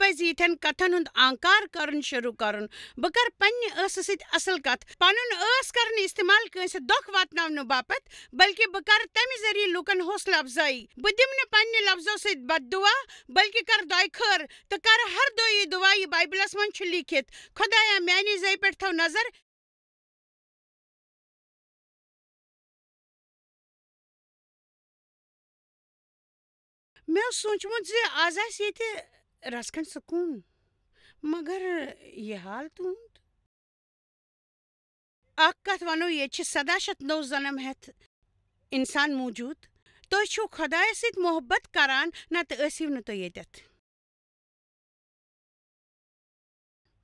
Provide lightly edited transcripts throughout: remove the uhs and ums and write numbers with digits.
پز یتھن کتھن ہند آنکار کرن شروع کرن بہ کر پنہ ٲسہٕ سۭتۍ اصل کتھ پنن ٲس کرن استعمال کٲنسہِ دۄکھ واتناونہٕ باپت بلکہ بہ کر تمہ ذریعہ لوکن حوصلہ افزائی بہ دم نہ پنہ لفظو سۭتۍ بد دعا بلکہ کر دعائے خیر تو کر ہر دۄہ یہ دعا یہ بائبلس من چھ لیکھت خدایا میانہ زی پہ تھو نظر میں سوچمت زِ آز آسہِ ییٚتہِ رژھ سکون مگر یہ حال تہنٛد اکھ کتھ ونو ییٚتہِ چھِ سدا شت نو زنم ہیتھ انسان موجود تُہۍ چھِو خدایس سۭتۍ محبت کران نتہٕ ٲسِو نہٕ تُہۍ ییٚتٮ۪تھ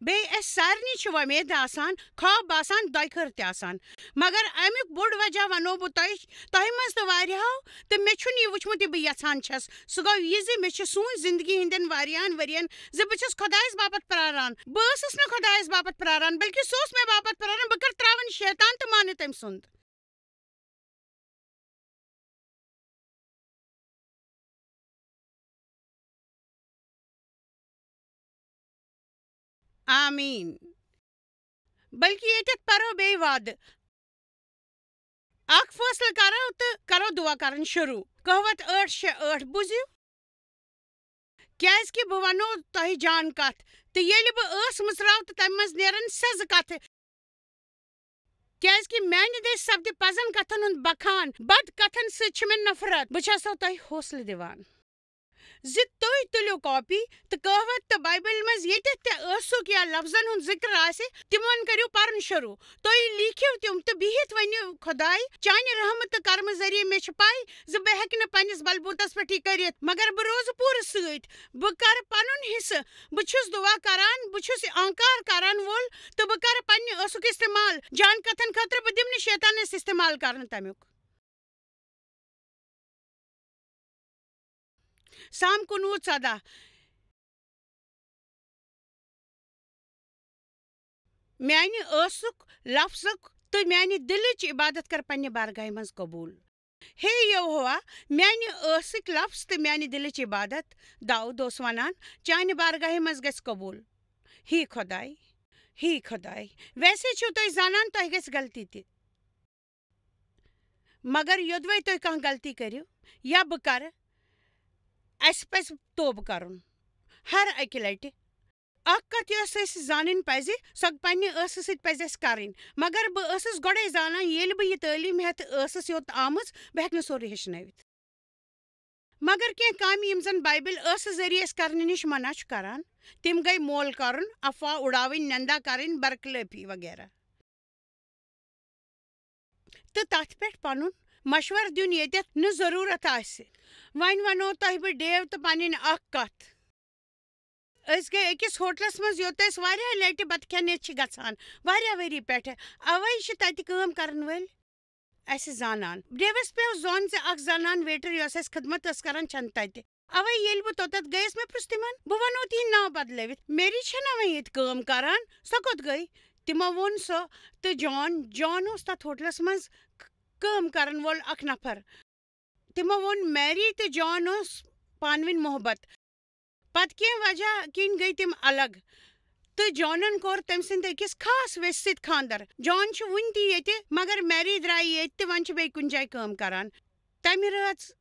بیٚیہِ أسۍ سارنٕے چھِ وۄمید آسان خواب آسان دۄیہِ خٲر تہِ آسان مگر امیُک بوٚڑ وجہ ونو بہٕ تۄہہِ منٛز تہٕ واریاہو تہٕ مےٚ چھُنہٕ یہِ وٕچھمُت یہِ بہٕ یژھان چھس سُہ گوٚو یہِ زِ مےٚ چھِ سوٗنچ زندگی ہٕنٛدٮ۪ن واریاہن ؤرین زِ بہٕ چھس خۄدایس باپتھ پراران بہٕ ٲسٕس نہٕ خۄدایس باپتھ پراران بلکہِ سُہ اوس مےٚ باپتھ پراران بہٕ کر تراون شیطان تہٕ مانہٕ تٔمۍ سُنٛد آمیٖن بلکہ ییٚتٮ۪تھ پرو بیٚیہِ وعدٕ اکھ فٲصلہٕ کرو تہٕ کرو دعا کرٕنۍ شروع کہوت 8:6-8 بوٗزِو کیازکہِ بہٕ ونو تۄہہِ جان کتھ تہٕ ییٚلہِ بہٕ ٲس مٕژراو تہٕ تمہِ منٛز نیرن سیٚزٕ کتھٕ کیازکہِ میانہِ دٔسۍ سپدِ پزن کتھن ہُنٛد بخان بد کتھن سۭتۍ چھِ مےٚ نفرت بہٕ چھسو تۄہہِ حوصلہٕ دِوان زِ تُہۍ تُلِو کاپی تہٕ کہوت تہٕ بایبل منٛز ییٚتٮ۪تھ تہِ ٲسُکھ یا لفظن ہُنٛد ذکر آسہِ تِمن کٔرِو پرُن شروع تُہۍ لیٖکھِو تِم تہٕ بِہِتھ ؤنِو خۄداے چانہِ رحمت تہٕ کرمہٕ ذریعہ مےٚ چھِ پاے زِ بہٕ ہیٚکہٕ نہٕ پننِس بلبوٗتس پٮ۪ٹھ یہِ کٔرِتھ مگر بہٕ روزٕ پوٗرٕ سۭتۍ بہٕ کرٕ پنُن حصہٕ بہٕ چھُس دعا کران بہٕ چھُس آنکار کرن وول تہٕ بہٕ کرٕ پننہِ ٲسُک استعمال جان کتھن خٲطرٕ بہٕ دِمہٕ نہٕ شیطانس استعمال کرنہٕ تمیُک سام 19:14 میانہِ ٲسُک لفظُک تہٕ میانہِ دلٕچ عبادت کر پننہِ بارگاہہِ منٛز قبوٗل ہے یہووا میانہِ ٲسٕکۍ لفظ تہٕ میانہِ دلٕچ عبادت داؤد اوس ونان چانہِ بارگاہہِ منٛز گژھِ قبوٗل ہی خۄداے ویسے چھِو تُہۍ زانان تۄہہِ گژھِ غلطی تہِ مگر یوٚدوے تُہۍ کانٛہہ غلطی کٔرِو یا بہٕ کرٕ اسہِ پزِ توبہٕ کرُن ہر اکہِ لٹہِ اکھ کتھ یۄس اسہِ زانٕنۍ پزِ سۄ پننہِ ٲسہٕ سۭتۍ پزِ اسہِ کرٕنۍ مگر بہٕ ٲسٕس گۄڈے زانان ییٚلہِ بہٕ یہِ تعلیٖم ہیٚتھ ٲسٕس یوٚت آمٕژ بہٕ ہیٚکہٕ نہٕ سورُے ہیٚچھنٲوِتھ مگر کینٛہہ کامہِ یِم زن بایبل ٲسہٕ ذٔریعہٕ أسۍ کرنہٕ نِش منع چھُ کران تِم گٔے مول کرُن افواہ اُڑاوٕنۍ نندا کرٕنۍ برخلٲپی وغیرہ تہٕ تتھ پٮ۪ٹھ پنُن مشورٕ دیُن ییٚتٮ۪تھ نہٕ ضروٗرت آسہِ وۄنۍ ونو تۄہہِ بہٕ ڈیو تہٕ پنٕنۍ اکھ کتھ أسۍ گٔے أکِس ہوٹلس منٛز یوٚت أسۍ واریاہ لٹہِ بتہٕ کھٮ۪نہِ چھِ گژھان واریاہ ؤری پٮ۪ٹھٕ اوے چھِ تتہِ کٲم کرن وٲلۍ اسہِ زانان ڈیوس پیٚو زوٚن زِ اکھ زنان ویٹر یۄس اسہِ خدمت ٲس کران چھنہٕ تتہِ اوے ییٚلہِ بہٕ توٚتتھ گٔیس مےٚ پرُژھ تِمن بہٕ ونو تِہنٛدۍ ناو بدلٲوِتھ میری چھےٚ وۄنۍ ییٚتہِ کٲم کران سۄ کوٚت گٔے تِمو ووٚن سۄ تہٕ جان اوس تتھ ہوٹلس منٛز کٲم کرن وول اکھ نفر تِمو ووٚن میری تہٕ جان اوس پانہٕ ؤنۍ محبت پتہٕ کینٛہہ وجہ کِنۍ گٔے تِم الگ تہٕ جانن کوٚر تٔمۍ سٕنٛدِ أکِس خاص ویسہِ سۭتۍ خانٛدر جان چھُ وُنہِ تہِ ییٚتہِ مگر میری درٛایہِ ییٚتہِ تہٕ وۄنۍ چھِ بیٚیہِ کُنہِ جایہِ کٲم کران تمہِ رٲژ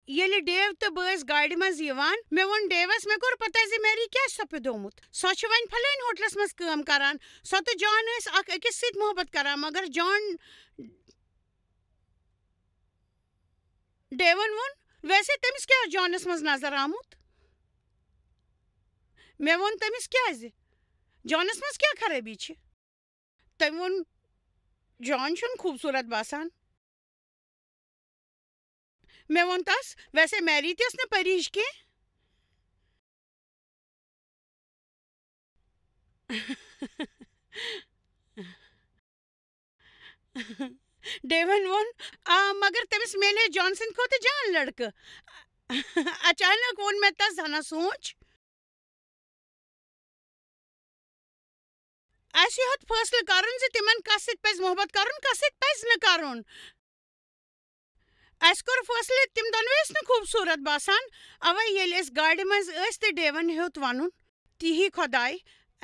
ییٚلہِ ڈیو تہٕ بہٕ ٲسۍ گاڑِ منٛز یِوان مےٚ ووٚن ڈیوس مےٚ کوٚر پتہ زِ میری کیٛازِ چھُ سپدومُت سۄ چھِ وۄنۍ فلٲنۍ ہوٹلس منٛز کٲم کران سۄ تہٕ جان ٲسۍ اکھ أکِس سۭتۍ محبت کران مگر ڈیون ووٚن ویسے تٔمِس کیٛاہ اوس جانس منٛز نظر آمُت مےٚ ووٚن تٔمِس کیٛازِ جانس منٛز کیٛاہ خرٲبی چھِ تٔمۍ ووٚن جان چھُنہٕ خوٗبصوٗرت باسان مےٚ ووٚن تس ویسے میری تہِ ٲس نہٕ پٔری ہِش کینٛہہ ڈیون ووٚن آ مگر تٔمِس میلے جان سٕنٛدِ کھۄتہٕ جان لڑکہٕ اچانک ووٚن مےٚ تس ہنا سونٛچ اسہِ ہیوٚت فٲصلہٕ کرُن زِ تِمن کس سۭتۍ پزِ محبت کرُن کس سۭتۍ پزِ نہٕ کرُن اس کور فٲصلہٕ تِم دۄنوے ٲسۍ نہٕ خوٗبصوٗرت باسان اَوَے ییٚلہِ أسۍ گاڑِ منٛز ٲسۍ تہٕ ڈیوَن ہیوٚت وَنُن تی خۄداے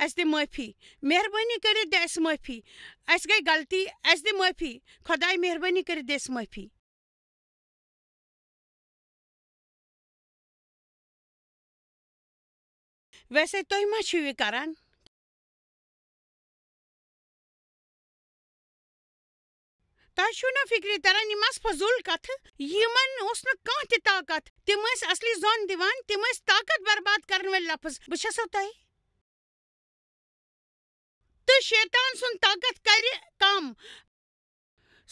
اَسہِ دِ معٲفی مہربٲنی کٔرِتھ دِ اَسہِ معٲفی اَسہِ گٔے غلطی اَسہِ دِ معٲفی خۄداے مہربٲنی کٔرِتھ دِ اَسہِ معٲفی ویسے تُہۍ ما چھِو یہِ کران تۄہہِ چھُو نا فِکرِ تران یِم آسہٕ فضوٗل کتھٕ یِمن اوس نہٕ کانٛہہ تہِ طاقت تِم ٲسۍ اصلی زوٚن دِوان تِم ٲسۍ طاقت برباد کرن وٲلۍ لفظ بہٕ چھَسو تۄہہِ تہٕ شیطان سُنٛد طاقت کرِ کم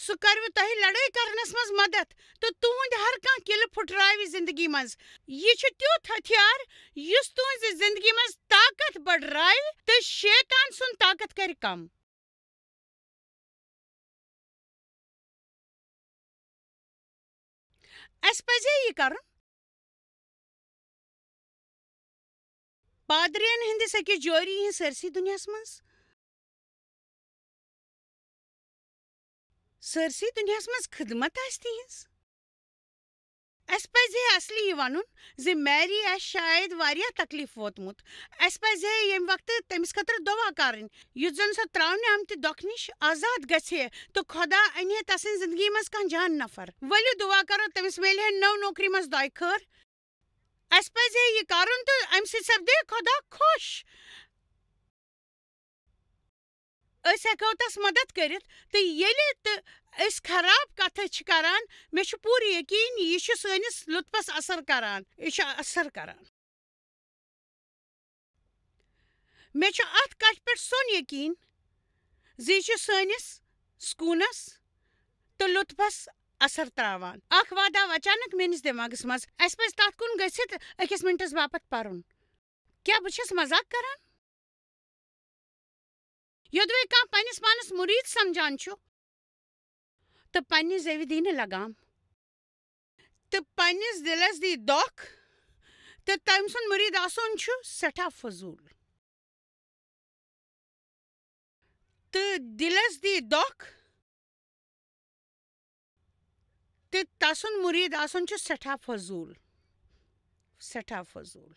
سُہ کروٕ تۄہہِ لڑٲے کرنس منٛز مدد تہٕ تُہُنٛد ہر کانٛہہ قِلہٕ پھُٹراوِ زندگی منٛز یہِ چھُ تیُتھ ہتھیار یُس تُہنٛزِ زندگی منٛز طاقت بڑراوِ تہٕ شیطان سُنٛد طاقت کرِ کم اَسہِ پزے یہِ کرُن پادرین ہٕنٛدِس أکِس جوری ہٕنٛز سٲرسٕے دُنیاہس منٛز سٲرسٕے دُنیاہس منٛز خدمت آسہِ تِہنٛز اَسہِ پزِ ہے اصلی یہِ وَنُن زِ میری آسہِ شاید واریاہ تکلیٖف ووتمُت اَسہِ پزِ ہے ییٚمہِ وقتہٕ تٔمِس خٲطرٕ دُعا کَرٕنۍ یُتھ زن سۄ ترٛاونہٕ آمتہِ دۄکھٕ نِش آزاد گژھِ ہے تہٕ خۄدا اَنہِ ہے تسٕنٛزِ زندگی منٛز کانٛہہ جان نفر ؤلِو دُعا کرو تٔمِس میلہِ ہے نٔو نوکری منٛز دۄیہِ خٲر اَسہِ پزِ ہے یہِ کرُن تہٕ اَمہِ سۭتۍ سپدِ خۄدا خۄش أسۍ ہٮ۪کو تس مدد کٔرِتھ تہٕ ییٚلہِ تہٕ أسۍ خراب کتھٕ چھِ کران مےٚ چھُ پوٗرٕ یقیٖن یہِ چھُ سٲنِس لُطفس اثر کران یہِ چھُ اثر کران مےٚ چھُ اتھ کتھِ پٮ۪ٹھ سون یقیٖن زِ یہِ چھُ سٲنِس سکوٗنس تہٕ لُطفس اثر تراوان اکھ وعدٕ آو اچانک میٲنِس دٮ۪ماغس منٛز اَسہِ پزِ تتھ کُن گٔژھِتھ أکِس مِنٹس باپتھ پرُن کیٛاہ بہٕ چھَس مذاق کران یوٚدوے کانٛہہ پننِس پانس مُریٖد سمجھان چھُ تہٕ پننہِ زیوِ دی نہٕ لگام تہٕ پننِس دِلس دی دۄکھ تہٕ تٔمۍ سُنٛد مُریٖد آسُن چھُ سٮ۪ٹھاہ فضوٗل تہٕ دِلس دی دۄکھ تہٕ تسُنٛد مُریٖد آسُن چھُ سٮ۪ٹھاہ فضوٗل سٮ۪ٹھاہ فضوٗل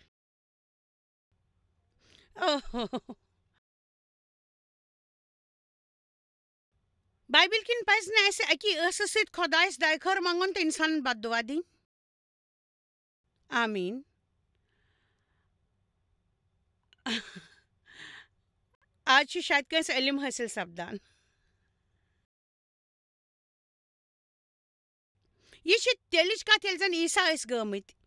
بایبل کِنۍ پزِ نہٕ اَسہِ اَکی ٲسہٕ سۭتۍ خۄدایس دعاے خٲر منٛگُن تہٕ اِنسانن بد دُعا دِنۍ آمیٖن آز چھُ شاید کٲنٛسہِ علم حٲصِل سپدان یہِ چھِ تیٚلِچ کتھ ییٚلہِ زن عیٖسا ٲسۍ گٲمٕتۍ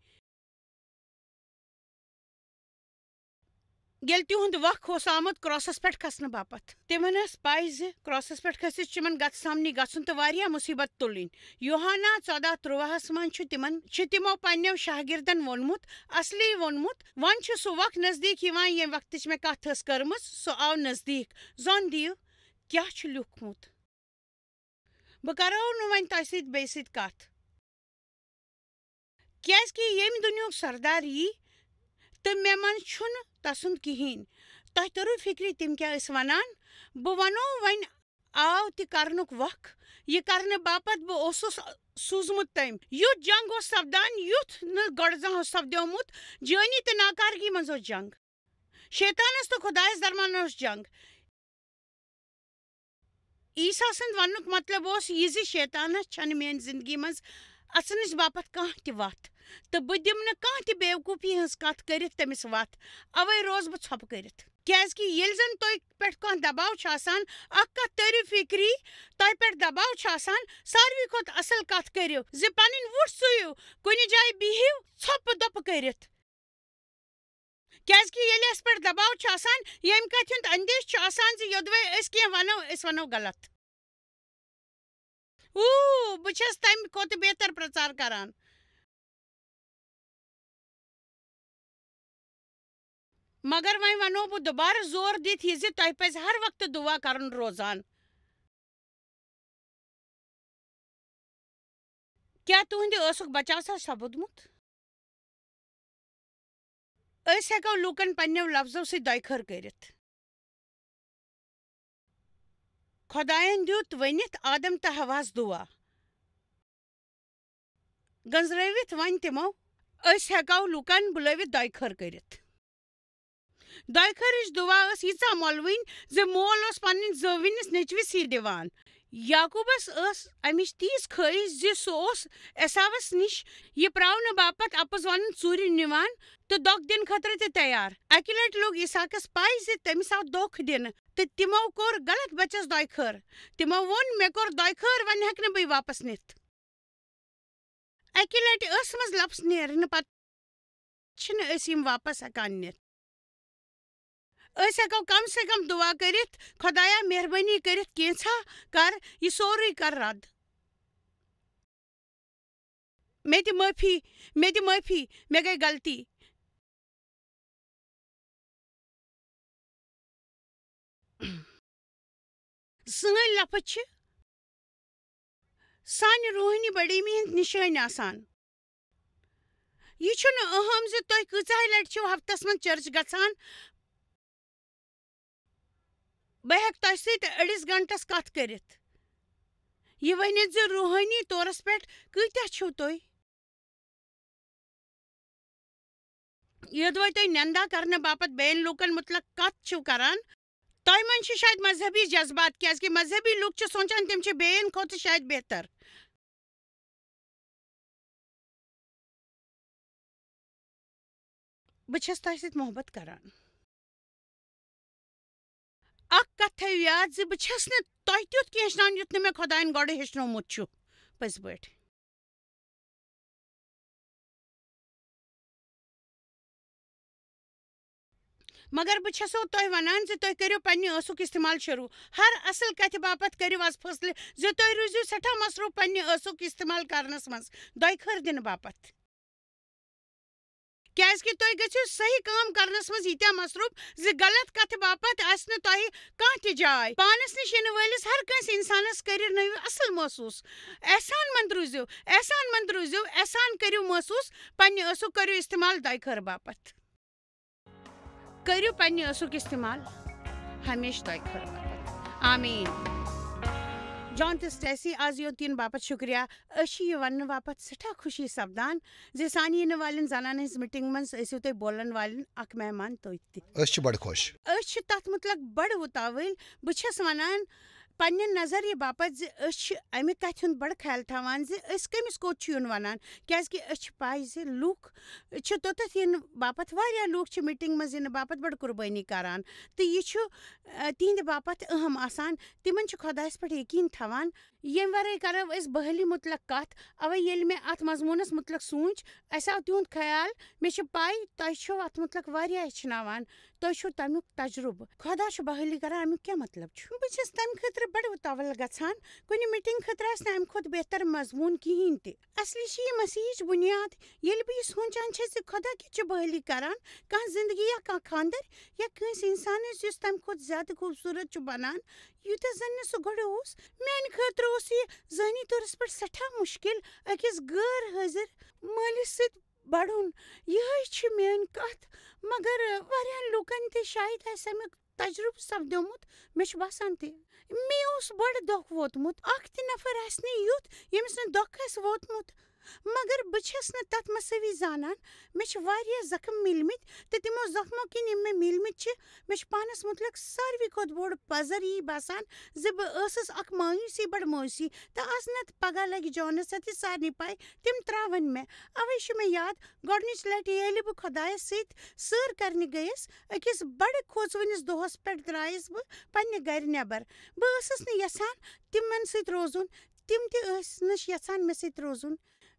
ییٚلہِ تِہُنٛد وق اوس آمُت کراسس پٮ۪ٹھ کھسنہٕ باپتھ تِمن ٲس پاے زِ کراسس پٮ۪ٹھ کھٔسِتھ چھُ تِمن گتہٕ سامنٕے گژھُن تہٕ واریاہ مُصیبت تُلٕنۍ یوحنا 14:13 منٛز چھُ تِمو پننٮ۪و شاگِردن ووٚنمُت اصلی ووٚنمُت وۄنۍ چھُ سُہ وق نزدیٖک یِوان ییٚمہِ وقتٕچ مےٚ کتھ ٲس کٔرمٕژ سُہ آو نزدیٖک زۄن دِیِو کیٛاہ چھُ لیوٗکھمُت بہٕ کرو نہٕ وۄنۍ تۄہہِ سۭتۍ بیٚیہِ سۭتۍ کتھ کیٛازِ کہِ ییٚمہِ دُنیہُک سردار یی تہٕ مےٚ منٛز چھُنہٕ تسُنٛد کِہیٖنۍ تۄہہِ توٚروٕ فِکرِ تِم کیٛاہ ٲسۍ ونان بہٕ ونو وۄنۍ آو تہِ کرنُک وق یہِ کرنہٕ باپتھ بہٕ اوسُس سوٗزمُت تٔمۍ یُتھ جنگ اوس سپدان یُتھ نہٕ گۄڈٕ زانٛہہ اوس سپدیومُت جٲنی تہٕ ناکارگی منٛز اوس جنگ شیطانس تہٕ خۄدایس درمیان اوس جنگ عیٖسا سٕنٛدِ وننُک مطلب اوس یہِ زِ شیطانس چھنہٕ میٲنۍ زندگی منٛز اژنٕچ باپتھ کانٛہہ تہِ وتھ تہٕ بہٕ دِمہٕ نہٕ کانٛہہ تہِ بیوقوٗفی ہٕنٛز کتھ کٔرِتھ تٔمِس وتھ اوے روزٕ بہٕ ژھۄپہٕ کٔرِتھ کیٛازِ کہِ ییٚلہِ زن تۄہہِ پٮ۪ٹھ کانٛہہ دباو چھُ آسان اکھ کتھ تٲرِو فِکری تۄہہِ پٮ۪ٹھ دباو چھُ آسان ساروٕے کھۄتہٕ اصل کتھ کٔرِو زِ پنٕنۍ وُٹھ ژُیِو کُنہِ جایہِ بِہِو ژھۄپہٕ دۄپہٕ کٔرِتھ کیٛازِ کہِ ییٚلہِ اسہِ پٮ۪ٹھ دباو چھُ آسان ییٚمہِ کتھِ ہُنٛد اندیش چھُ آسان زِ یوٚدوے أسۍ کینٛہہ ونو أسۍ ونو غلط بہٕ چھَس تمہِ کھۄتہٕ بہتر پرٛچار کران مگر وۄنۍ ونو بہٕ دُبارٕ زور دِتھ یہِ زِ تۄہہِ پزِ ہر وقتہٕ دُعا کرُن روزان کیٛاہ تُہنٛدِ ٲسُک بچاو چھا سپُدمُت أسۍ ہٮ۪کو لوٗکن پننٮ۪و لفظو سۭتۍ دۄیہِ خٲر کٔرِتھ خۄدایَن دیُت ؤنِتھ آدم تہٕ ہوہَس دُعا گنزرٲوِتھ وۄنۍ تِمو أسۍ ہٮ۪کو لُکن بُلٲوِتھ دۄیہِ خٲر کٔرِتھ دۄیہِ خٲرٕچ دُعا ٲس ییٖژاہ مۄلوٕنۍ زِ مول اوس پنٕنۍ زٲوِنِس نیٚچوِس ہی دِوان یعقوٗبس ٲس امِچ تیٖژ خٲہِش زِ سُہ اوس عیساوس نِش یہِ پراونہٕ باپتھ اپُز ونُن ژوٗرِ نِوان تہٕ دۄکھ دِنہٕ خٲطرٕ تہِ تیار اکہِ لٹہِ لوٚگ اسحاقس پاے زِ تٔمِس آو دھوکہٕ دِنہٕ تہٕ تِمو کوٚر غلط بچس دۄیہِ خٲر تِمو ووٚن مےٚ کوٚر دۄیہِ خٲر وۄنۍ ہٮ۪کہٕ نہٕ بہٕ یہِ واپس نِتھ اکہِ لٹہِ ٲسہٕ منٛز لفظ نیرنہٕ پتہٕ چھِنہٕ أسۍ یِم واپس ہٮ۪کان نِتھ أسۍ ہٮ۪کو کم سے کم دُعا کٔرِتھ خۄدایا مہربٲنی کٔرِتھ کینٛژھا کر یہِ سورُے کر رد مےٚ دِ معٲفی مےٚ گٔے غلطی سٲنۍ لفظ چھِ سانہِ روحٲنی بڑیمی ہٕنٛدۍ نِشٲنۍ آسان یہِ چھُنہٕ أہم زِ تُہۍ کۭژاہہِ لٹہِ چھِو ہفتس منٛز چرچ گژھان بہٕ ہٮ۪کہٕ تۄہہِ سۭتۍ أڑِس گنٹس کتھ کٔرِتھ یہِ ؤنِتھ زِ روحٲنی طورس پٮ۪ٹھ کۭتیاہ چھِو تُہۍ یوٚدوے تُہۍ نندا کرنہٕ باپتھ بیٚین لوٗکن مُتعلق کتھ چھِو کران تۄہہِ منٛز چھِ شاید مذہبی جذبات کیازِ کہِ مذہبی لُکھ چھِ سونچان تِم چھِ بیٚین کھۄتہٕ شاید بہتر بہٕ چھس تۄہہِ سۭتۍ محبت کران اکھ کتھ تھٲیِو یاد زِ بہٕ چھس نہٕ تۄہہِ تیُتھ کینٛہہ ہیٚچھناوان یُتھ نہٕ مےٚ خۄدایَن گۄڈٕ ہیٚچھنومُت چھُ پٔزۍ پٲٹھۍ مگر بہٕ چھسو تۄہہِ ونان زِ تُہۍ کٔرِو پننہِ ٲسُک استعمال شروٗع ہر اصل کتھِ باپتھ کٔرِو آز فٲصلہٕ زِ تُہۍ روٗزِو سٮ۪ٹھاہ مصروٗف پننہِ ٲسُک استعمال کرنس منٛز دۄیہِ خٲر دِنہٕ باپتھ کیازِ کہِ تُہۍ گٔژھِو صحیح کٲم کرنس منٛز ییٖتیاہ مصروٗف زِ غلط کتھِ باپتھ آسہِ نہٕ تۄہہِ کانٛہہ تہِ جاے پانس نِش یِنہٕ وٲلِس ہر کٲنٛسہِ انسانس کٔرِنٲیِو اصل محسوٗس احسان منٛد روٗزِو احسان کٔرِو محسوٗس پننہِ ٲسُک کٔرِو استعمال دۄیہِ خٲر باپتھ کٔرِو پننہِ ٲسُک استعمال ہمیشہٕ دۄیہِ خٲر باپتھ آمیٖن جان تہٕ سٹیسی آز یوت یِنہٕ باپتھ شُکریہ أسۍ چھِ یہِ وننہٕ باپتھ سٮ۪ٹھاہ خوشی سپدان زِ سانہِ یِنہٕ والٮ۪ن زنانن ہٕنٛز میٖٹنٛگ منٛز ٲسِو تُہۍ بولن والٮ۪ن اکھ مہمان تُہۍ تہِ أسۍ چھِ بڑٕ خۄش أسۍ چھِ تتھ مُتعلق بڑٕ وُتاوٕلۍ بہٕ چھس ونان پننہِ نظریہِ باپتھ زِ أسۍ چھِ امہِ کتھِ ہُنٛد بڑٕ خیال تھاوان زِ أسۍ کٔمِس کوٚت چھِ یُن ونان کیازِ کہِ أسۍ چھِ پاے زِ لُکھ چھِ توٚتتھ یِنہٕ باپتھ واریاہ لُکھ چھِ میٖٹنٛگ منٛز یِنہٕ باپتھ بڑٕ قُربٲنی کران تہٕ یہِ چھُ تِہنٛدِ باپتھ اہم آسان تِمن چھُ خۄدایس پٮ۪ٹھ یقیٖن تھاوان ییٚمہِ ورٲے کرو أسۍ بحٲلی مُتعلق کتھ اوے ییٚلہِ مےٚ اتھ مضموٗنس مُتعلق سوٗنٛچ اسہِ آو تِہُنٛد خیال مےٚ چھِ پاے تۄہہِ چھو اتھ مُتعلق واریاہ ہیٚچھناوان تۄہہِ چھو تمیُک تجرُبہٕ خۄدا چھُ بحٲلی کران امیُک کیاہ مطلب چھُ بہٕ چھس تمہِ خٲطرٕ بڑٕ وُتاوَل گژھان کُنہِ میٖٹنٛگ خٲطرٕ آسہِ نہٕ امہِ کھۄتہٕ بہتر مضموٗن کِہیٖنۍ تہِ اصلی چھِ یہِ مسیحٕچ بُنیاد ییٚلہِ بہٕ یہِ سونچان چھس زِ خۄدا کیٛاہ چھُ بحٲلی کران کانٛہہ زندگی یا کانٛہہ خانٛدر یا کٲنٛسہِ انسانس یُس تمہِ کھۄتہٕ زیادٕ خوٗبصوٗرت چھُ بنان یوٗتاہ زن نہٕ سُہ گۄڈٕ اوس میانہِ خٲطرٕ اوس یہِ ذہنی طورس پٮ۪ٹھ سٮ۪ٹھاہ مُشکِل أکِس غٲر حٲضِر مٲلِس سۭتۍ بڑُن یِہے چھِ میٲنۍ کتھ مگر واریاہن لُکن تہِ شاید آسہِ امیُک تجرُبہٕ سپدیومُت مےٚ چھُ باسان تہِ مےٚ اوس بڑٕ دۄکھ ووتمُت اکھ تہِ نفر آسہِ نہٕ یُتھ ییٚمِس نہٕ دۄکھ آسہِ ووتمُت مگر بہٕ چھس نہٕ تتھ مسٲوی زانان مےٚ چھِ واریاہ زخم مِلمٕتۍ تہٕ تِمو زخمو کِنۍ یِم مےٚ مِلمٕتۍ چھِ مےٚ چھُ پانس مُتعلق ساروی کھۄتہٕ بوٚڑ پزر یی باسان زِ بہٕ ٲسٕس اکھ مایوٗسی بڑٕ مایوٗسی تہٕ آز نتہٕ پگاہ لگہِ جانس اَتھِ سارنٕے پاے تِم تراون مےٚ اوے چھُ مےٚ یاد گۄڈنِچ لٹہِ ییٚلہِ بہٕ خۄدایس سۭتۍ سٲر کرنہِ گٔیس أکِس بڑٕ کھوژوٕنِس دۄہس پٮ۪ٹھ درٛایس بہٕ پننہِ گرِ نٮ۪بر بہٕ ٲسٕس نہٕ یژھان تِمن سۭتۍ روزُن تِم تہِ ٲسۍ نہٕ یژھان مےٚ سۭتۍ روزُن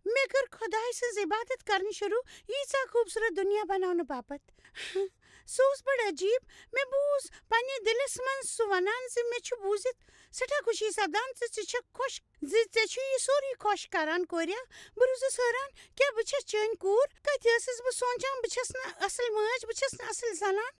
مےٚ کٔر خۄداے سٕنٛز عبادت کرٕنۍ شروٗع ییٖژاہ خوٗبصوٗرت دُنیا بناونہٕ باپتھ سُہ اوس بڑٕ عجیٖب مےٚ بوٗز پننہِ دِلس منٛز سُہ ونان زِ مےٚ چھُ بوٗزِتھ سٮ۪ٹھاہ خوشی سپدان زِ ژٕ چھکھ خۄش زِ ژےٚ چھُ یہِ سورُے خۄش کران کوریا بہٕ روٗزٕس حٲران کیٛاہ بہٕ چھس چٲنۍ کوٗر کتہِ ٲسٕس بہٕ سونچان بہٕ چھس نہٕ اصل مٲج بہٕ چھس نہٕ اصل زنان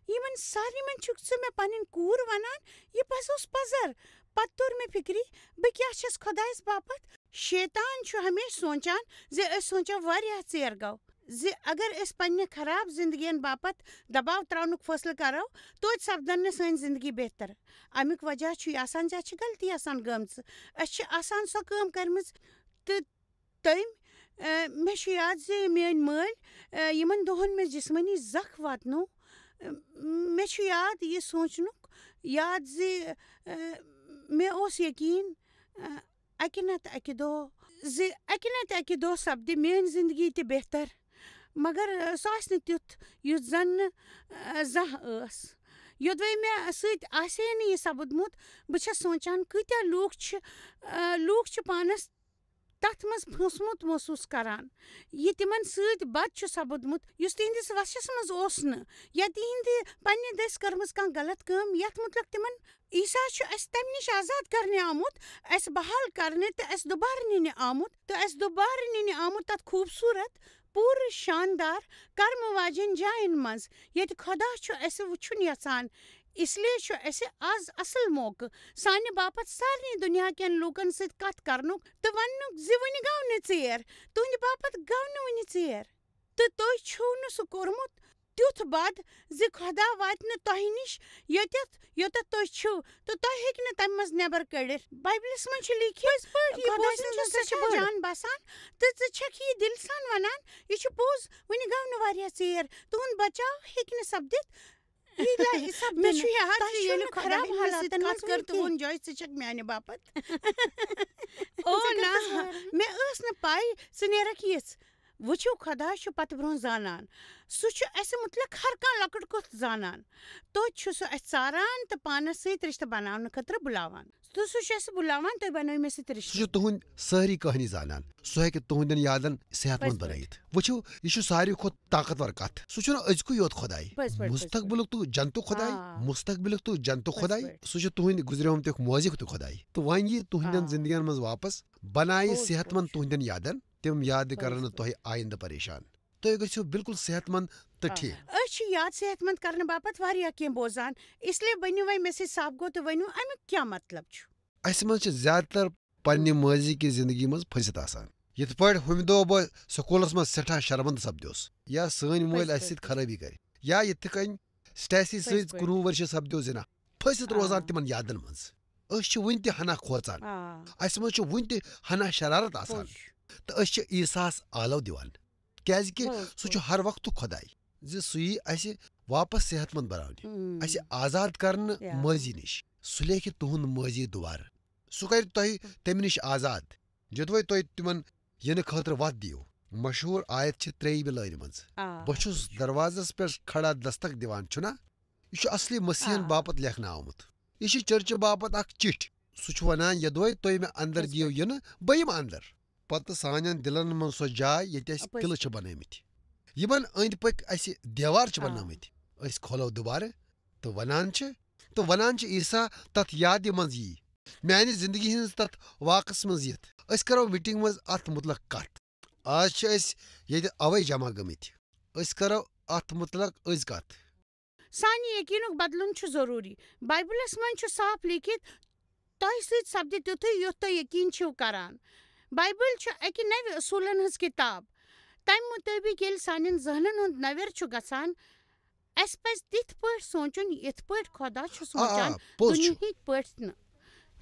یِمن سارنٕے منٛز چھُکھ ژٕ مےٚ پنٕنۍ کوٗر ونان یہِ پز اوس پزر پتہٕ توٚر مےٚ فِکرِ بہٕ کیٛاہ چھس خۄدایس باپتھ شیطان چھُ ہمیشہٕ سونچان زِ أسۍ سونچو واریاہ ژیر گوٚو زِ اگر أسۍ پننہِ خراب زندگین باپتھ دباو تراونُک فٲصلہٕ کرو توتہِ سپدن نہٕ سٲنۍ زندگی بہتر امیُک وجہ چھُ یہِ آسان زِ اَسہِ چھِ غلطی آسان گٔمژٕ أسۍ چھِ آسان سۄ کٲم کٔرمٕژ تہٕ تٔمۍ مےٚ چھُ یاد زِ میٛٲنۍ مٲلۍ یِمن دۄہن مےٚ جسمٲنی زخ واتنو مےٚ چھُ یاد یہِ سونٛچنُک یاد زِ مےٚ اوس یقیٖن اَکہِ نتہٕ اَکہِ دۄہ سپدِ میٛٲنۍ زندگی تہِ بہتر مگر سُہ آسہِ نہٕ تیُتھ یُتھ زن نہٕ زانٛہہ ٲس یوٚدوَے مےٚ سۭتۍ آسہِ ہے نہٕ یہِ سپُدمُت بہٕ چھَس سونٛچان کۭتیاہ لوٗکھ چھِ پانس تتھ منٛز پھٲنٛسمُت محسوٗس کران یہِ تِمن سۭتۍ بد چھُ سپُدمُت یُس تِہنٛدِس وشس منٛز اوس نہٕ یا تِہنٛدِ پننہِ دٔسۍ کٔرمٕژ کانٛہہ غلط کٲم یتھ مُتلق تِمن عیٖسا چھُ اسہِ تمہِ نِش آزاد کرنہِ آمُت اسہِ بحال کرنہِ تہٕ اسہِ دُبارٕ نِنہِ آمُت تتھ خوٗبصوٗرت پوٗرٕ شاندار کرمہٕ واجٮ۪ن جاین منٛز ییٚتہِ خۄدا چھُ اسہِ وٕچھُن یژھان اس لیے چھُ اسہِ آز اصل موقعہٕ سانہِ باپتھ سارنٕے دُنیا کٮ۪ن لوٗکن سۭتۍ کتھ کرنُک تہٕ وننُک زِ وُنہِ گوٚو نہٕ ژیر تُہنٛدِ باپتھ گوٚو نہٕ وُنہِ ژیر تہٕ تُہۍ چھُو نہٕ سُہ کوٚرمُت تیُتھ بد زِ خۄدا واتہِ نہٕ تۄہہِ نِش یوٚتتھ تُہۍ چھِو تہٕ تۄہہِ ہیٚکہِ نہٕ تمہِ منٛز نیبر کٔڑِتھ بایبلس منٛز چھُ لیٖکھِتھ جان باسان تہٕ ژٕ چھکھ یہِ دِلہٕ سان ونان یہِ چھُ پوٚز وُنہِ گوٚو نہٕ واریاہ ژیر تُہُنٛد بچاو ہیٚکہِ نہٕ سپدِتھ مےٚ چھُ یاد ییٚلہِ خراب حالاتن منٛز کٔر تہٕ ووٚن جوے ژٕ چھکھ میانہِ باپتھ مےٚ ٲس نہٕ پاے ژٕ نیرکھ یِژھ وٕچھِو خۄدا چھُ پتہٕ برونٛہہ زانان سُہ چھُ اسہِ مُتلق ہر کانٛہہ لۄکُٹ کتھ زانان توتہِ چھُ سُہ اسہِ ژاران تہٕ پانس سۭتۍ رشتہٕ بناونہٕ خٲطرٕ بُلاوان تہٕ سُہ چھُ اسہِ بُلاوان تُہۍ بنٲیِو مےٚ سۭتۍ رشتہٕ سُہ چھُ تُہُنٛد سٲری کہانی زانان سُہ ہیٚکہِ تُہنٛدٮ۪ن یادن صحت مند بنٲیِتھ وٕچھِو یہِ چھُ ساروی کھۄتہٕ طاقتور کتھ سُہ چھُنہٕ أزکُے یوت خۄداے مستقبلُک تہٕ جنتُک خۄداے سُہ چھُ تُہنٛدِ گُزریومتُک موزِق تہِ خۄداے تہٕ وۄنۍ یی تُہنٛدٮ۪ن زندگین منٛز واپس بنایہِ صحت مند تُہنٛدٮ۪ن یادن تِم یادٕ کرن نہٕ تۄہہِ آیندٕ پریشان تُہۍ گٔژھِو بالکل صحت مند تہٕ ٹھیٖک أسۍ چھِ یاد صحت مند کرنہٕ باپتھ واریاہ کینٛہہ بوزان اس لیے بٔنِو وۄنۍ مےٚ سۭتۍ صاف گوٚو تہٕ ؤنِو امیُک کیٛاہ مطلب چھُ اسہِ منٛز چھِ زیادٕ تر پننہِ مٲضی کہِ زندگی منٛز پھٔسِتھ آسان یِتھ پٲٹھۍ ہُمہِ دۄہ بہٕ سکوٗلس منٛز سٮ۪ٹھاہ شرمنٛد سپدیوس یا سٲنۍ مٲلۍ اسہِ سۭتۍ خرٲبی کرِ یا یِتھٕ کٔنۍ سٹیسی سۭتۍ 19 ؤرشہِ سپدیو زِنا پھٔسِتھ روزان تِمن یادن منٛز أسۍ چھِ وُنہِ تہِ ہنا کھوژان اسہِ منٛز چھُ وُنہِ تہِ ہنا شرارت آسان تہٕ أسۍ چھِ عیٖساہس آلو دِوان کیازِ کہِ سُہ چھُ ہر وقتُک خۄداے زِ سُہ یی اسہِ واپس صحت مند بناونہِ اسہِ آزاد کرنہٕ مٲضی نِش سُہ لیکھِ تُہُنٛد مٲضی دُبارٕ سُہ کرِ تۄہہِ تمہِ نِش آزاد یوٚدوے تُہۍ تِمن یِنہٕ خٲطرٕ وتھ دِیِو مشہوٗر آیت چھِ 3 لٲنہِ منٛز بہٕ چھُس دروازس پٮ۪ٹھ کھڑا دستک دِوان چھُنا یہِ چھُ اصلی مسیحن باپتھ لیکھنہٕ آمُت یہِ چھِ چرچہِ باپتھ اکھ چِٹھۍ سُہ چھُ ونان یوٚدوے تُہۍ مےٚ اندر دِیِو یِنہٕ بہٕ یِمہٕ اندر پتہٕ سانٮ۪ن دِلن منٛز سۄ جاے ییٚتہِ أسۍ قلعہٕ چھِ بنٲومٕتۍ یِمن أنٛدۍ پٔکۍ اسہِ دیوار چھِ بنٲومٕتۍ أسۍ کھولو دُبارٕ تہٕ ونان چھِ عیٖسا تتھ یادِ منٛز یی میانہِ زندگی ہٕنٛز تتھ واقعس منٛز یِتھ أسۍ کرو میٖٹنٛگ منٛز اتھ مُتلق کتھ آز چھِ أسۍ ییٚتہِ اوے جمع گٔمٕتۍ أسۍ کرو اتھ مُتلق أزۍ کتھ سانہِ یقیٖنُک بدلُن چھُ ضروٗری بایبلس منٛز چھُ صاف لیٖکھِتھ تۄہہِ سۭتۍ سپدِ تیُتھُے یُتھ تُہۍ یقیٖن چھِو کران بایبل چھُ اکہِ نوِ اصوٗلن ہٕنٛز کِتاب تمہِ مُطٲبق ییٚلہِ سانٮ۪ن ذہنن ہُنٛد نویر چھُ گژھان اسہِ پزِ تِتھ پٲٹھۍ سونٛچُن یِتھ پٲٹھۍ خۄدا چھُ سونٛچان دُنہِکۍ پٲٹھۍ نہٕ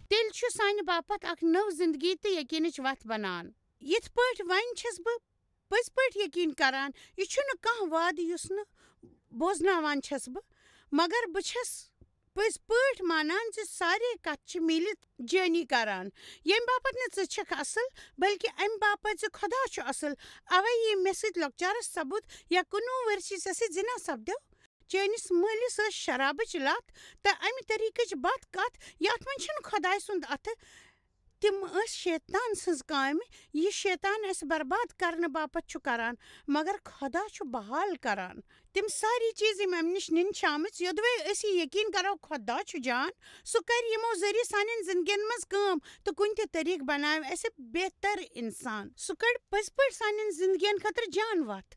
تیٚلہِ چھُ سانہِ باپتھ اکھ نٔو زندگی تہٕ یقیٖنٕچ وتھ بنان یِتھ پٲٹھۍ وۄنۍ چھس بہٕ پٔزۍ پٲٹھۍ یقیٖن کران یہِ چھُنہٕ کانٛہہ وعدٕ یُس نہٕ بوزناوان چھس بہٕ مگر بہٕ چھس پٔزۍ پٲٹھۍ مانان زِ سارے کتھ چھِ میٖلِتھ جٲنی کران ییٚمہِ باپتھ نہٕ ژٕ چھکھ اصل بلکہِ امہِ باپتھ زِ خۄدا چھُ اصل اوے یہِ مےٚ سۭتۍ لۄکچارس سپُد یا 19 ؤرشہِ ژےٚ سۭتۍ زِنا سپدیو چٲنِس مٲلِس ٲس شرابٕچ لت تہٕ امہِ طٔریٖقٕچ بد کتھ یتھ منٛز چھُنہٕ خۄداے سُنٛد اتھٕ تِم ٲسۍ شیطان سٕنٛز کامہِ یہِ شیطان اسہِ برباد کرنہٕ باپتھ چھُ کران مگر خۄدا چھُ بحال کران تِم ساری چیٖز یِم امہِ نِش نِنہٕ چھِ آمٕژ یوٚدوے أسۍ یہِ یقیٖن کرو خۄدا چھُ جان سُہ کرِ یِمو ذٔریعہٕ سانٮ۪ن زندگین منٛز کٲم تہٕ کُنہِ تہِ طٔریٖقہٕ بناوِ اسہِ بہتر انسان سُہ کڑِ پٔزۍ پٲٹھۍ سانٮ۪ن زندگین خٲطرٕ جان وتھ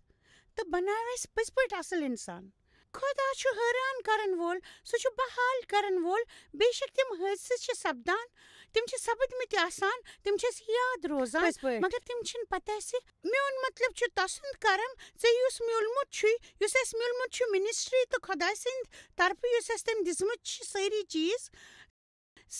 تہٕ بناوِ اسہِ پٔزۍ پٲٹھۍ اصل انسان خۄدا چھُ حٲران کرن وول سُہ چھُ بحال کرن وول بے شک تِم حٲدثہٕ چھِ سپدان تِم چھِ سپٕدمٕتۍ آسان تِم چھِ اَسہِ یاد روزان مگر تِم چھِنہٕ پتہ اَسہِ میون مطلب چھُ تسُنٛد کرم ژےٚ یُس میوٗلمُت چھُے یُس اَسہِ میوٗلمُت چھُ منسٹری تہٕ خۄداے سٕنٛدِ طرفہٕ یُس اَسہِ تٔمۍ دِژمٕژ چھِ سٲری چیٖز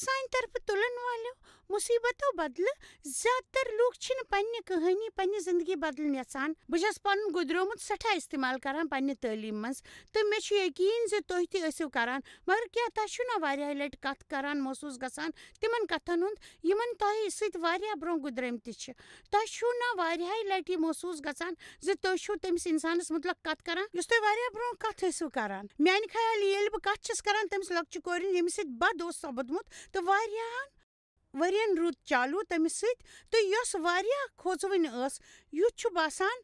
سانہِ طرفہٕ تُلن والیو مصیبتو بدلہ زیادہ تر لوگ چھن پنہ کہانی پنہ زندگی بدلن یژھان بہ چھس پن گزریومت سٹھا استعمال کران پنہ تعلیم مز تو مے چھ یقین ز تُہۍ تہ ٲسِو کران مگر کیا تۄہہِ چھُو نا واریاہ لٹہِ کتھ کران محسوٗس گژھان تمن کتھن ہُنٛد یمن تۄہہِ سۭتۍ واریاہ برونٛہہ گُزریمتہِ چھِ تۄہہِ چھُو نا واریاہ لٹہِ یہ محسوٗس گژھان ز تُہۍ چھُو تٔمِس انسانس متعلق کتھ کران یُس تُہۍ واریاہ برونٛہہ کتھ ٲسِو کران میانہِ خیال ییٚلہِ بہٕ کتھ چھس کران تٔمِس لۄکچہِ کورِ ییٚمِس سۭتۍ بد اوس سپدمُت تہٕ واریاہن ؤرین روٗد چالوٗ تٔمِس سۭتۍ تہٕ یۄس واریاہ کھوژوٕنۍ ٲس یُتھ چھُ باسان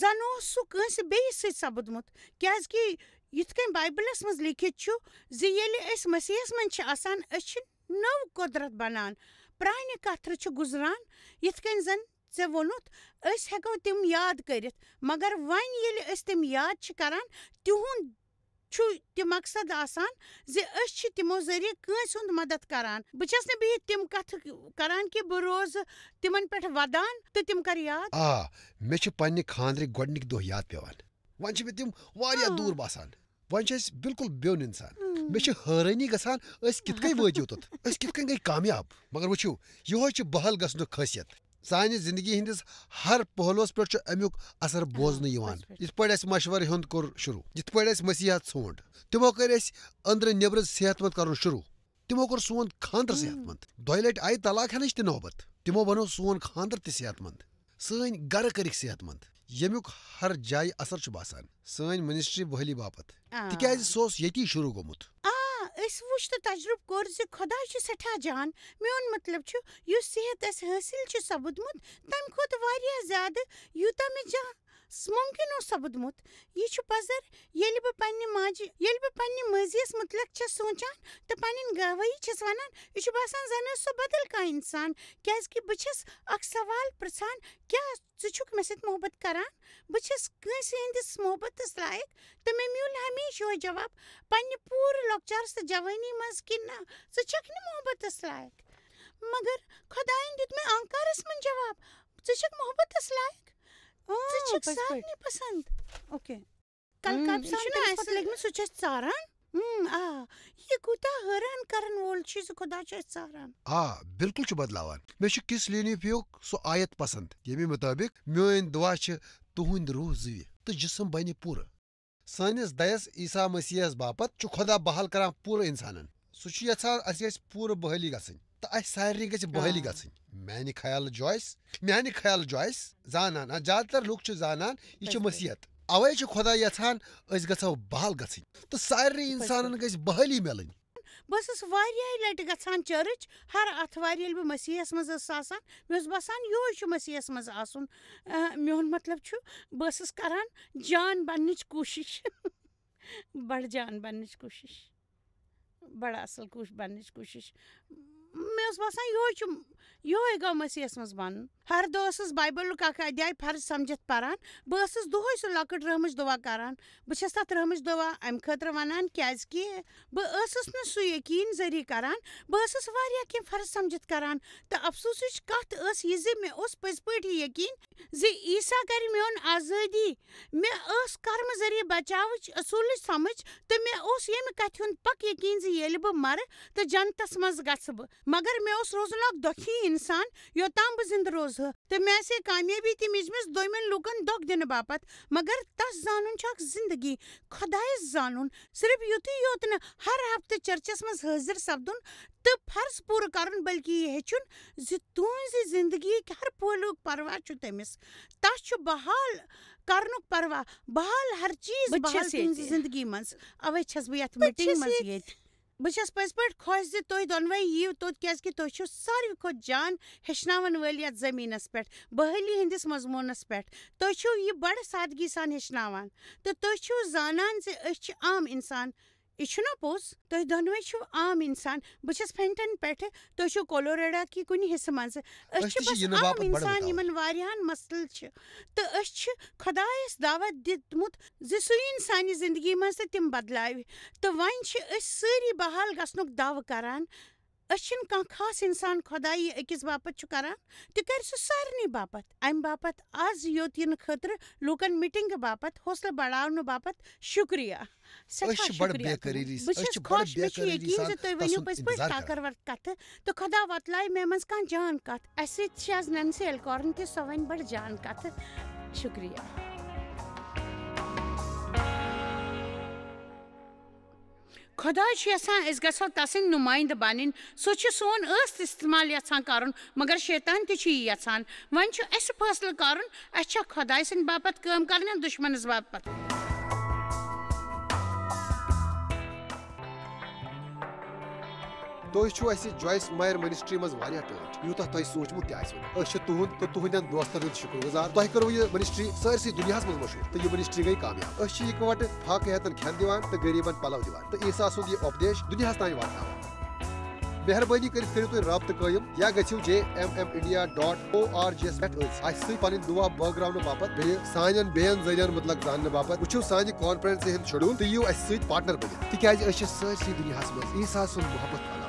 زن اوس سُہ کٲنٛسہِ بیٚیِس سۭتۍ سپدمُت کیٛازِکہِ یِتھ کٔنۍ بایبلس منٛز لیکھِتھ چھُ زِ ییٚلہِ أسۍ مسیحس منٛز چھِ آسان أسۍ چھِ نٔو قۄدرت بنان پرٛانہِ کتھرٕ چھِ گُزران یِتھ کٔنۍ زن ژےٚ ووٚنُتھ أسۍ ہٮ۪کو تِم یاد کٔرِتھ مگر وۄنۍ ییٚلہِ أسۍ تِم یاد چھِ کران تِہُنٛد چھُ تہِ مقصد آسان زِ أسۍ چھِ تِمو ذٔریعہٕ کٲنٛسہِ ہُنٛد مدد کران بہٕ چھس نہٕ بِہِتھ تِم کتھٕ کران کہِ بہٕ روزٕ تِمن پٮ۪ٹھ ودان تہٕ تِم کر یاد مےٚ چھِ پننہِ خاندرٕکۍ گۄڈنِکۍ دۄہ یاد پیوان وۄنۍ چھِ مےٚ تِم واریاہ دوٗر باسان وۄنۍ چھِ أسۍ بالکل بیوٚن انسان مےٚ چھِ حٲرٲنی گژھان أسۍ کِتھ کٔنۍ وٲتۍ یوٚتَتھ أسۍ کِتھ کٔنۍ گٔے کامیاب مگر وٕچھِو یِہوے چھُ بحال گژھنُک خٲصیت سانہِ زندگی ہٕنٛدِس ہر پہلوس پٮ۪ٹھ چھُ امیُک اثر بوزنہٕ یِوان یِتھ پٲٹھۍ اَسہِ مشورٕ ہُنٛد کوٚر شروٗع یِتھ پٲٹھۍ اَسہِ مسیحت ژھونٛڈ تِمو کٔرۍ أسۍ أنٛدرٕ نیٚبرٕ صحت مند کرُن شروٗع تِمو کوٚر سون خاندر صحت مند دۄیہِ لٹہِ آیہِ طلاق ہٮ۪نٕچ تہِ نوبت تِمو بنوو سون خاندر تہِ صحت مند سٲنۍ گرٕ کٔرِکھ صحت مند ییٚمیُک ہر جایہِ اثر چھُ باسان سٲنۍ منسٹری بحٲلی باپتھ تِکیازِ سُہ اوس ییٚتی شروٗع گوٚمُت أسۍ وٕچھ تہٕ تجرُبہٕ کوٚر زِ خۄدا چھُ سٮ۪ٹھاہ جان میون مطلب چھُ یُس صحت اَسہِ حٲصِل چھُ سپُدمُت تمہِ کھۄتہٕ واریاہ زیادٕ یوٗتاہ مےٚ مُمکِن اوس سپُدمُت یہِ چھُ پزر ییٚلہِ بہٕ پننہِ ماضیَس متعلق چھس سونٛچان تہٕ پنٕنۍ گوٲہی چھس ونان یہِ چھُ باسان زن ٲس سۄ بدل کانٛہہ انسان کیٛازِکہِ بہٕ چھس اکھ سوال پرژھان کیٛاہ ژٕ چھُکھ مےٚ سۭتۍ محبت کران بہٕ چھس کٲنٛسہِ ہٕنٛدِس محبتس لایق تہٕ مےٚ میوٗل ہمیشہِ یِہوے جواب پننہِ پوٗرٕ لۄکچارس تہٕ جوٲنی منٛز کہِ نہ ژٕ چھکھ نہٕ محبتس لایق مگر خۄدایَن دیُت مےٚ آنکارس منٛز جواب ژٕ چھکھ محبتس لایق ژٕ چھکھ سارنٕے پسنٛد سُہ چھُ اَسہِ ژاران یہِ کوٗتاہ حٲران کرن وول چھُ زِ خۄدا چھُ اَسہِ ژاران بالکل چھُ بدلاوان مےٚ چھُ کِس لیٖنیفیُک سُہ آیت پسنٛد ییٚمہِ مُطٲبِق میٲنۍ دُعا چھِ تُہُنٛدۍ روح زٕوِ تہٕ جسم بنہِ پوٗرٕ سٲنِس دَیس عیٖسا مسیحس باپتھ چھُ خۄدا بحال کران پوٗرٕ انسانن سُہ چھُ یژھان اَسہِ گژھِ پوٗرٕ بحٲلی گژھٕنۍ تہٕ اَسہِ سارنٕے گژھِ بحٲلی گژھٕنۍ میانہِ خیال جویس زانان زیادٕ تر لُکھ چھِ زانان یہِ چھِ مسیحت اوے چھُ خۄدا یژھان أسۍ گژھو بحال گژھٕنۍ تہٕ سارنٕے انسانن گژھِ بحٲلی میلٕنۍ بہٕ ٲسٕس واریاہ لٹہِ گژھان چرچ ہر آتھوارِ ییٚلہِ بہٕ مسیحس منٛز ٲسٕس آسان مےٚ اوس باسان یِہوے چھُ مسیحس منٛز آسُن میون مطلب چھُ بہٕ ٲسٕس کران جان بننٕچ کوٗشش بڑٕ جان بننٕچ کوٗشش بڑٕ اصل بننٕچ کوٗشش مےٚ اوس باسان یِہوے گوٚو مسیحس منٛز بنُن ہر دۄہ ٲسٕس بایبلُک اکھ ادیاے فرض سمجھتھ پران بہٕ ٲسٕس دۄہے سُہ لۄکٕٹ رٲمٕچ دُعا کران بہٕ چھس تتھ رٲمٕچ دُعا امہِ خٲطرٕ ونان کیٛازِکہِ بہٕ ٲسٕس نہٕ سُہ یقیٖن ذٔریعہٕ کران بہٕ ٲسٕس واریاہ کینٛہہ فرض سمجھتھ کران تہٕ افسوسٕچ کتھ ٲس یہِ زِ مےٚ اوس پٔزۍ پٲٹھۍ یہِ یقیٖن زِ عیٖسا کرِ میون آزٲدی مےٚ ٲس کرمہٕ ذٔریعہٕ بچاوٕچ اصوٗلٕچ سمجھ تہٕ مےٚ اوس ییٚمہِ کتھِ ہُنٛد پک یقیٖن زِ ییٚلہِ بہٕ مرٕ تہٕ جنتس منٛز گژھٕ بہٕ مگر مےٚ اوس روزُن اکھ دۄکھی انسان یوٚتام بہٕ زندٕ روزٕ تہٕ مےٚ آسہِ کامیٲبی تہِ مِجمٕژ دوٚیمٮ۪ن لوٗکن دۄکھ دِنہٕ باپتھ مگر تس زانُن چھُ اکھ زندگی خۄدایس زانُن صرف یُتُے یوت نہٕ ہر ہفتہٕ چرچس منٛز حٲضِر سپدُن تہٕ فرض پوٗرٕ کرُن بلکہِ یہِ ہیٚچھُن زِ تُہنٛزِ زندگی ہر پہلوُک پرواہ چھُ تٔمِس تس چھُ بحال کرنُک پرواہ بحال ہر چیٖز بحال تُہنٛزِ زندگی منٛز اوے چھس بہٕ یتھ میٖٹنگ منٛز ییٚتہِ بہٕ چھس پٔزۍ پٲٹھۍ خۄش زِ تُہۍ دۄنوے یِیِو توٚت کیٛازِکہِ تُہۍ چھِو ساروٕے کھۄتہٕ جان ہیٚچھناون وٲلۍ یتھ زٔمیٖنس پٮ۪ٹھ بحٲلی ہٕنٛدِس مضموٗنس پٮ۪ٹھ تُہۍ چھِو یہِ بڑٕ سادگی سان ہیٚچھناوان تہٕ تُہۍ چھِو زانان زِ أسۍ چھِ عام انسان یہِ چھُنا پوٚز تُہۍ دۄنوے چھِو عام انسان بہٕ چھس فینٹن پٮ۪ٹھٕ تُہۍ چھِو کولوریڈا کہِ کُنہِ حصہٕ منٛزٕ أسۍ چھِ بس عام انسان یِمن واریاہن مسلہٕ چھِ تہٕ أسۍ چھِ خۄدایس دعوت دِتمُت زِ سُہ یِن سانہِ زندگی منٛز تہٕ تِم بدلاوِ تہٕ وۄنۍ چھِ أسۍ سٲری بحال گژھنُک دعوٕ کران أشن کانٛہہ خاص اِنسان خۄدایی أکِس باپتھ چھُ کران تہِ کَرِ سُہ سارنٕے باپتھ اَمہِ باپتھ آز یوت یِنہٕ خٲطرٕ لوٗکن میٖٹِنٛگہِ باپتھ حوصلہٕ بڑاونہٕ باپتھ شُکریہ سٮ۪ٹھاہ شُکریہ بہٕ چھَس خۄش مےٚ چھُ یقیٖن زِ تُہۍ ؤنِو پٔزۍ پٲٹھۍ طاقور کتھٕ تہٕ خۄدا وۄتلایہِ مےٚ منٛز کانٛہہ جان کتھ اَسہِ سۭتۍ چھِ آز نینسی ایلکارن تہِ سۄ وَنہِ بڑٕ جان کتھٕ شُکریہ خۄدا چھُ یژھان أسۍ گژھو تسٕنٛدۍ نُمٲیندٕ بنٕنۍ سُہ چھُ سون ٲست استعمال یژھان کرُن مگر شیطان تہِ چھُ یی یژھان وۄنۍ چھُ اَسہِ فٲصلہٕ کرُن اَسہِ چھا خۄداے سٕنٛدِ باپتھ کٲم کرٕنۍ یا دُشمنس باپتھ تُہۍ چھِو اَسہِ جویس مایر منسٹری منٛز واریاہ ٹٲٹھۍ یوٗتاہ تۄہہِ سوٗنٛچمُت تہِ آسِوٕ أسۍ چھِ تُہُنٛد تہٕ تُہنٛدٮ۪ن دوستن ہُنٛد شُکر گُزار تۄہہِ کٔروٕ یہِ منسٹری سٲرسٕے دُنیاہس منٛز مشہوٗر تہٕ یہِ منسٹری گٔے کامیاب أسۍ چھِ اِکوٹہٕ فاقہٕ ہٮ۪تن کھٮ۪ن دِوان تہٕ غریٖبن پلو دِوان تہٕ عیٖسا سُنٛد یہِ اُپدیش دُنیاہس تانۍ واتناوان مہربٲنی کٔرِتھ کٔرِو تُہۍ رابطہٕ قٲیِم یا گٔژھِو JMMindia.org یَس پٮ۪ٹھ اَسہِ سۭتۍ پنٕنۍ دُعا بٲگراونہٕ باپتھ بیٚیہِ سانٮ۪ن بیٚین ذٔریعن مُتعلق زاننہٕ باپتھ وٕچھِو سانہِ کانفرنسہِ ہُنٛد شڈوٗل تہٕ یِیِو اَسہِ سۭتۍ پارٹنر بٔنِتھ تِکیازِ أسۍ چھِ سٲرسٕے دُنیاہس منٛز عیٖسا سُنٛد محبت پھٔہلاوان